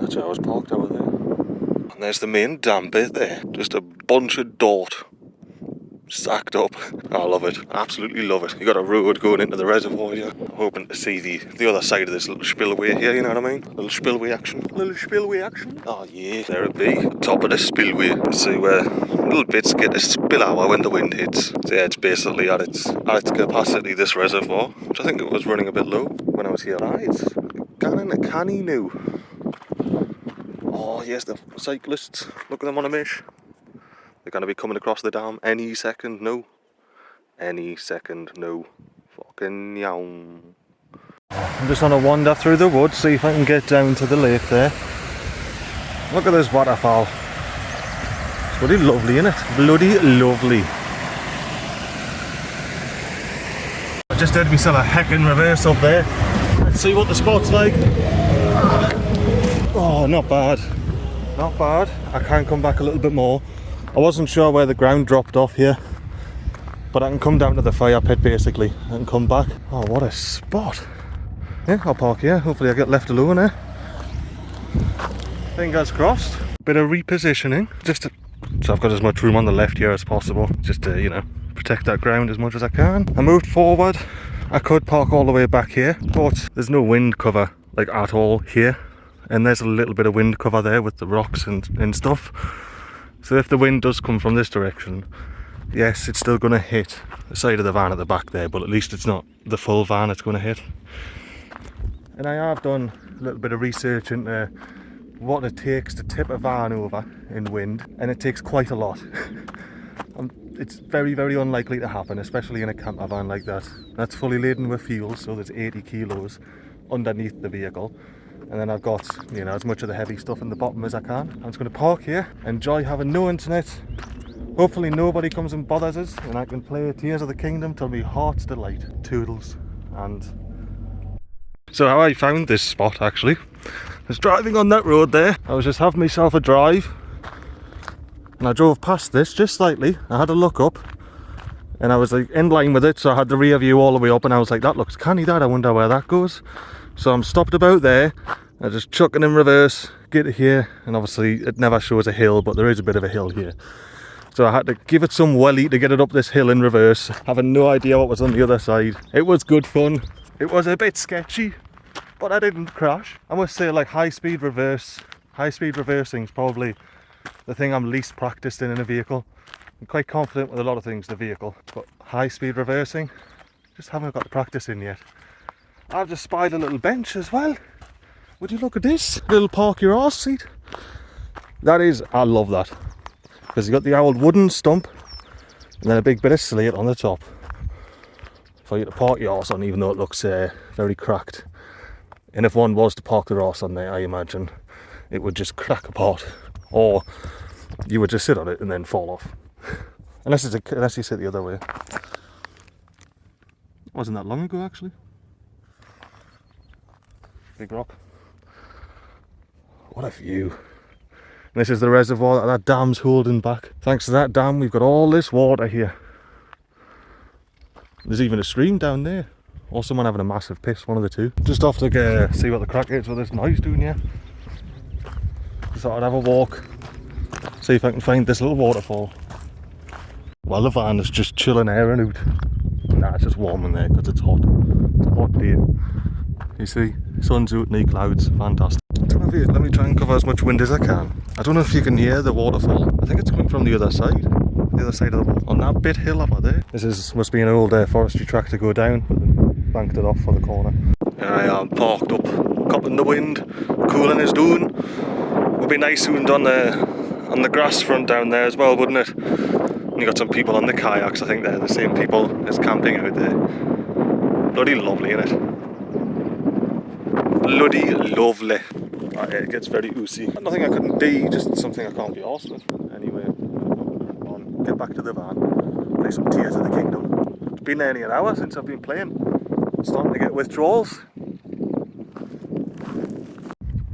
That's where I was parked over there. And there's the main dam bit there. Just a bunch of dirt stacked up. I love it. Absolutely love it. You got a road going into the reservoir here. I'm hoping to see the other side of this little spillway here, you know what I mean? Little spillway action. Little spillway action. Oh yeah, there it be. Top of the spillway. See where little bits get to spill out when the wind hits. So yeah, it's basically at its capacity, this reservoir, which I think it was running a bit low when I was here. Ah, it's gone in a canny now. Oh yes, the cyclists. Look at them on a mesh. They're going to be coming across the dam any second now. Any second now. Fucking yow. I'm just on a wander through the woods, see if I can get down to the lake there. Look at this waterfall. It's bloody lovely, isn't it? Bloody lovely. I just did myself a heckin' reverse up there. Let's see what the spot's like. Oh, not bad. Not bad. I can come back a little bit more. I wasn't sure where the ground dropped off here, but I can come down to the fire pit basically and come back. Oh, what a spot. Yeah, I'll park here. Hopefully I get left alone here. Fingers crossed. Bit of repositioning, so I've got as much room on the left here as possible, just to, you know, protect that ground as much as I can. I moved forward. I could park all the way back here, but there's no wind cover like at all here, and there's a little bit of wind cover there with the rocks and stuff. So if the wind does come from this direction, yes, it's still going to hit the side of the van at the back there, but at least it's not the full van it's going to hit. And I have done a little bit of research into what it takes to tip a van over in wind, and it takes quite a lot. It's very, very unlikely to happen, especially in a camper van like that. That's fully laden with fuel, so there's 80 kilos underneath the vehicle. And then I've got, you know, as much of the heavy stuff in the bottom as I can. I'm just going to park here, enjoy having no internet. Hopefully nobody comes and bothers us, and I can play Tears of the Kingdom till my heart's delight. Toodles. And so how I found this spot, actually, I was driving on that road there. I was just having myself a drive, and I drove past this just slightly. I had a look up, and I was like in line with it, so I had the rear view all the way up, and I was like, that looks canny, that. I wonder where that goes. So I'm stopped about there. I just chuck it in reverse, get it here, and obviously it never shows a hill, but there is a bit of a hill here. So I had to give it some welly to get it up this hill in reverse, having no idea what was on the other side. It was good fun. It was a bit sketchy, but I didn't crash. I must say, like, high speed reversing is probably the thing I'm least practiced in a vehicle. I'm quite confident with a lot of things in the vehicle, but high speed reversing, just haven't got the practice in yet. I've just spied a little bench as well. Would you look at this? Little park your arse seat. That is, I love that. Because you've got the old wooden stump and then a big bit of slate on the top for you to park your arse on, even though it looks very cracked. And if one was to park their arse on there, I imagine it would just crack apart. Or you would just sit on it and then fall off. Unless you sit the other way. Wasn't that long ago, actually. Big rock. What a view. And this is the reservoir that dam's holding back. Thanks to that dam, we've got all this water here. There's even a stream down there. Or someone having a massive piss, one of the two. Just off to see what the crack is with this noise doing here. Just thought I'd have a walk, see if I can find this little waterfall. Well, the van is just chilling airing out. Nah, it's just warm in there because it's hot. It's a hot day. You see, sun's out, no clouds, fantastic. I don't know if let me try and cover as much wind as I can. I don't know if you can hear the waterfall. I think it's coming from the other side. The other side of the, on that bit hill over there. Must be an old forestry track to go down, but they banked it off for the corner. Here I am, parked up, copping the wind, cooling is doing. Would be nice soon on the grass front down there as well, wouldn't it? And you got some people on the kayaks. I think they're the same people as camping out there. Bloody lovely, innit? Bloody lovely. Right, it gets very oozy. Nothing I couldn't do, just something I can't be arsed with. Anyway, on, get back to the van, play some Tears of the Kingdom. It's been nearly an hour since I've been playing. I'm starting to get withdrawals.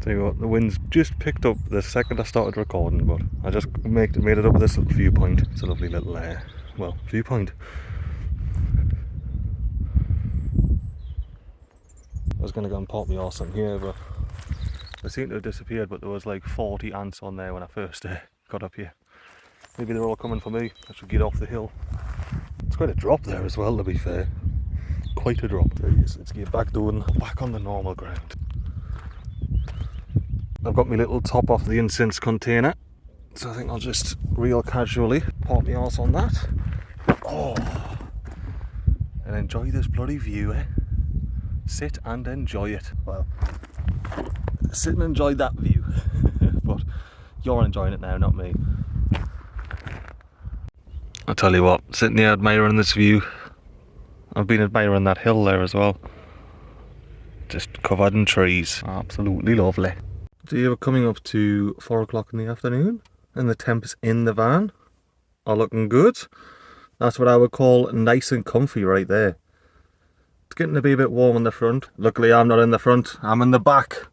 Tell you what, the wind's just picked up the second I started recording, but I just made it up with this little viewpoint. It's a lovely little, viewpoint. I was going to go and pop my arse on here, but They seem to have disappeared, but there was like 40 ants on there when I first got up here. Maybe they're all coming for me. I should get off the hill. It's quite a drop there as well, to be fair. Quite a drop. There he is. Let's get back down, back on the normal ground. I've got my little top off the incense container, so I think I'll just real casually pop my arse on that. Oh, and enjoy this bloody view, eh? Sit and enjoy it. Well, sit and enjoy that view. But you're enjoying it now, not me. I'll tell you what, sitting here admiring this view, I've been admiring that hill there as well. Just covered in trees. Absolutely lovely. So you're coming up to 4 o'clock in the afternoon, and the temps in the van are looking good. That's what I would call nice and comfy right there. It's getting to be a bit warm in the front. Luckily I'm not in the front, I'm in the back,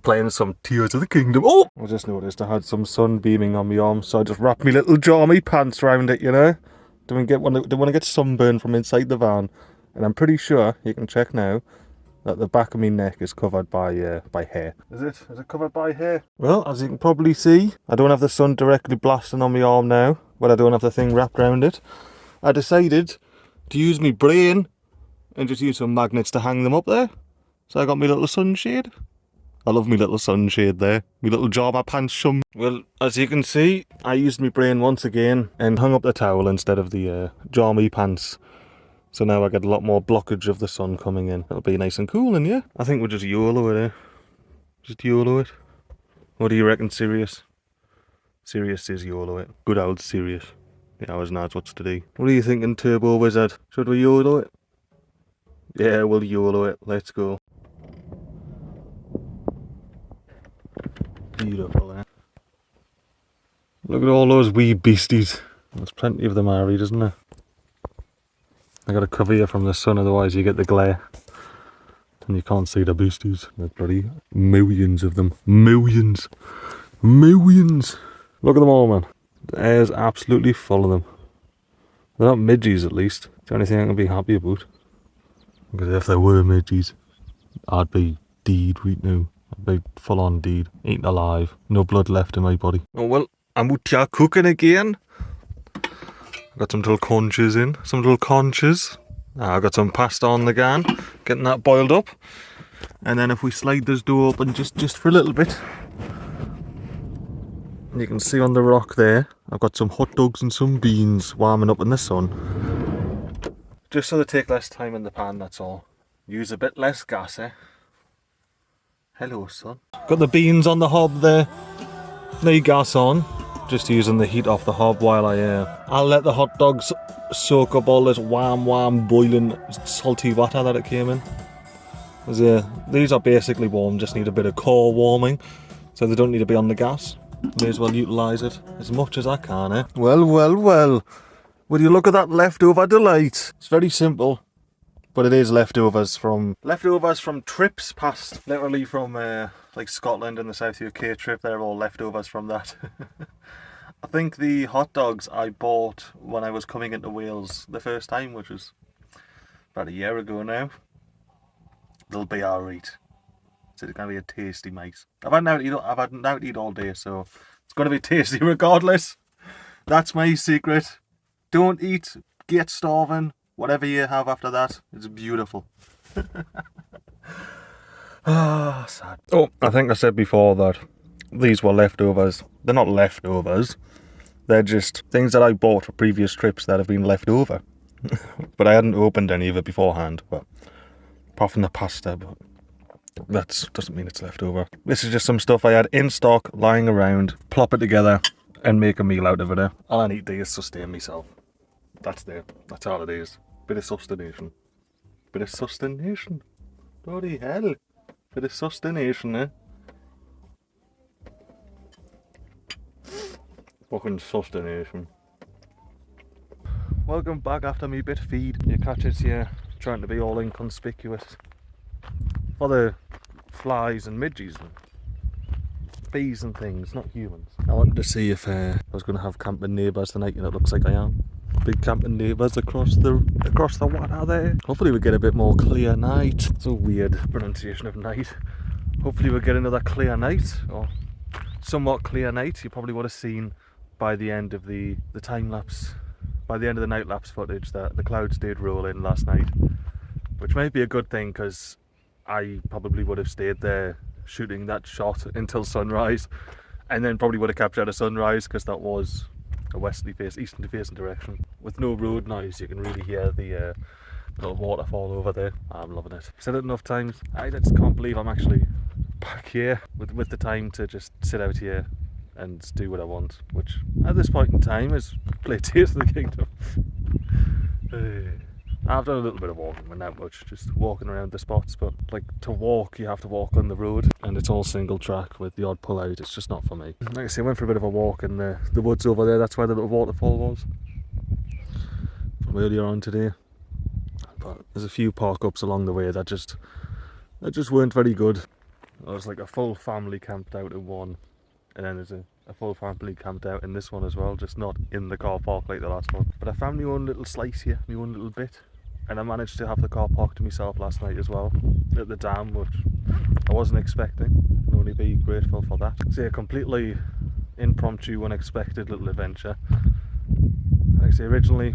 playing some Tears of the Kingdom. Oh! I just noticed I had some sun beaming on my arm, so I just wrapped my little jammy pants around it, you know. Don't want to get sunburned from inside the van. And I'm pretty sure, you can check now, that the back of my neck is covered by hair. Is it? Is it covered by hair? Well, as you can probably see, I don't have the sun directly blasting on my arm now, but I don't have the thing wrapped around it. I decided to use my brain and just use some magnets to hang them up there. So I got my little sunshade. I love my little sunshade there. My little jabber pants shum. Well, as you can see, I used my brain once again and hung up the towel instead of the jammy pants. So now I get a lot more blockage of the sun coming in. It'll be nice and cool in here. I think we'll just YOLO it, eh? Just YOLO it. What do you reckon, Sirius? Sirius says YOLO it. Good old Sirius. Yeah, I was not what's to do. What are you thinking, Turbo Wizard? Should we YOLO it? Yeah, we'll YOLO it. Let's go. Beautiful, eh? Look at all those wee beasties. There's plenty of them married, isn't there? I gotta cover you from the sun, otherwise you get the glare. And you can't see the beasties. There's bloody millions of them. Millions. Millions. Look at them all, man. The air's absolutely full of them. They're not midges, at least. It's the only thing I can be happy about. Because if there were midges, I'd be dead right now. I'd be full on dead. Eaten alive. No blood left in my body. Oh well, I'm out here cooking again. Got some little conches in, some little conches. I got some pasta on the gun, getting that boiled up. And then if we slide this door open just for a little bit, you can see on the rock there, I've got some hot dogs and some beans warming up in the sun. Just so they take less time in the pan, that's all. Use a bit less gas, eh? Hello, son. Got the beans on the hob there. No gas on. Just using the heat off the hob while I'll let the hot dogs soak up all this warm, boiling, salty water that it came in. These are basically warm, just need a bit of core warming, so they don't need to be on the gas. May as well utilise it as much as I can, eh? Well, will you look at that leftover delight? It's very simple, but it is leftovers from trips past, literally from like Scotland and the South UK trip. They're all leftovers from that. I think the hot dogs I bought when I was coming into Wales the first time, which was about a year ago now, they'll be alright. So it's going to be a tasty mate. I've had out to eat all day, so it's going to be tasty regardless. That's my secret. Don't eat, get starving. Whatever you have after that, it's beautiful. Ah, sad. Oh, I think I said before that these were leftovers. They're not leftovers. They're just things that I bought for previous trips that have been left over. But I hadn't opened any of it beforehand. But apart from the pasta, but that doesn't mean it's left over. This is just some stuff I had in stock, lying around. Plop it together and make a meal out of it. All I need to do is sustain myself. That's all it is. Bit of sustentation. Bit of sustentation. Bloody hell. Bit of sustentation, eh? Fucking sustenation. Welcome back after me bit feed. You catch it here, trying to be all inconspicuous. For the flies and midges and bees and things, not humans. I wanted to see if I was going to have camping neighbours tonight, and it looks like I am. Big camping neighbours across the water there. Hopefully we get a bit more clear night. It's a weird pronunciation of night. hopefully we'll get another clear night, or somewhat clear night. You probably would have seen by the end of the time lapse, by the end of the night lapse footage, that the clouds did roll in last night, which might be a good thing because I probably would have stayed there shooting that shot until sunrise, and then probably would have captured a sunrise because that was a westerly face, eastern facing direction. With no road noise, you can really hear the little waterfall over there. I'm loving it. I've said it enough times. I just can't believe I'm actually back here with the time to just sit out here and do what I want, which at this point in time is play Tears of the Kingdom. I've done a little bit of walking, but not much, just walking around the spots, but like to walk you have to walk on the road, and it's all single track with the odd pull out. It's just not for me. Like I say, I went for a bit of a walk in the woods over there. That's where the little waterfall was from earlier on today, but there's a few park ups along the way that just weren't very good. There's like a full family camped out in one, and then there's a full family camped out in this one as well, just not in the car park like the last one. But I found my own little slice here, my own little bit, and I managed to have the car parked to myself last night as well at the dam, which I wasn't expecting. I can only be grateful for that. It's a completely impromptu, unexpected little adventure. Like I say, originally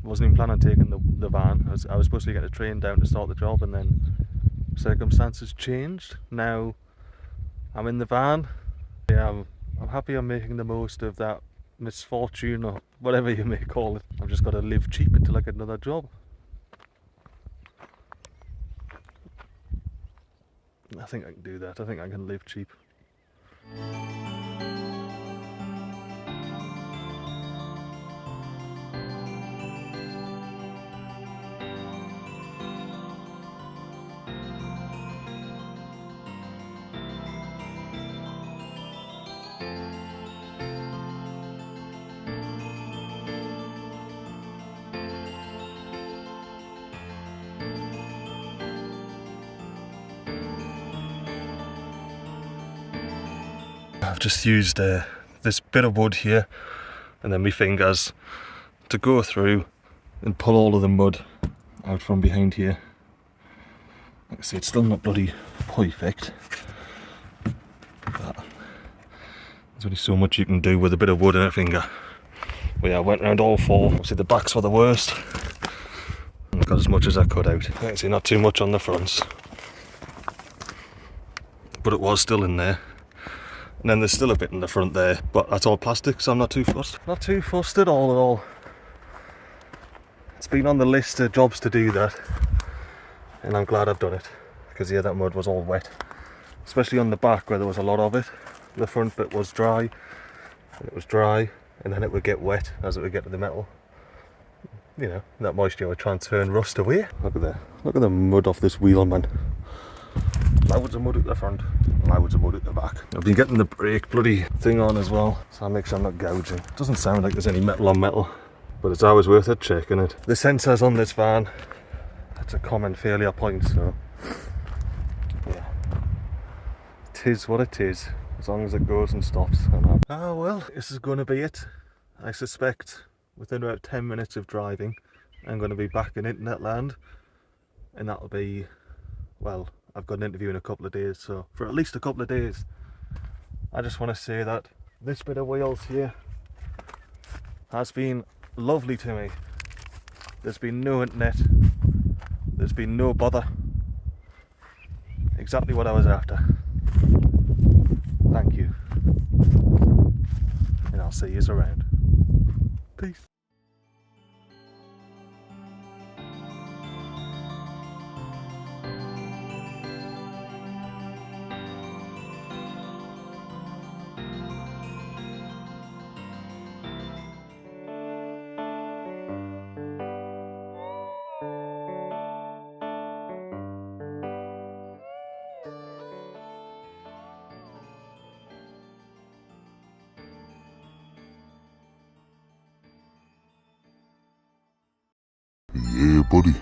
wasn't even planning on taking the van. I was supposed to get a train down to start the job, and then circumstances changed. Now I'm in the van. Yeah, I'm happy I'm making the most of that misfortune, or whatever you may call it. I've just got to live cheap until I get another job. I think I can do that. I think I can live cheap. I've just used this bit of wood here and then my fingers to go through and pull all of the mud out from behind here. Like I say, it's still not bloody perfect, but there's only so much you can do with a bit of wood and a finger. But yeah, I went around all four. Obviously the backs were the worst, and I got as much as I could out. Like I say, not too much on the fronts, but it was still in there. And then there's still a bit in the front there, but that's all plastic, so I'm not too fussed. Not too fussed at all. It's been on the list of jobs to do that, and I'm glad I've done it, because yeah, that mud was all wet, especially on the back where there was a lot of it. The front bit was dry, and it was dry, and then it would get wet as it would get to the metal. You know, that moisture would transfer and rust away. Look at the mud off this wheel, man. Loads of mud at the front, loads of mud at the back. I've been getting the brake bloody thing on as well, so I'll make sure I'm not gouging. It doesn't sound like there's any metal on metal, but it's always worth it checking it. The sensors on this van, that's a common failure point, so yeah, it is what it is, as long as it goes and stops. Ah well, this is going to be it. I suspect within about 10 minutes of driving I'm going to be back in internet land, and that'll be, well, I've got an interview in a couple of days, so for at least a couple of days, I just want to say that this bit of wheels here has been lovely to me. There's been no internet, there's been no bother. Exactly what I was after. Thank you. And I'll see you around. Peace. Yeah, buddy.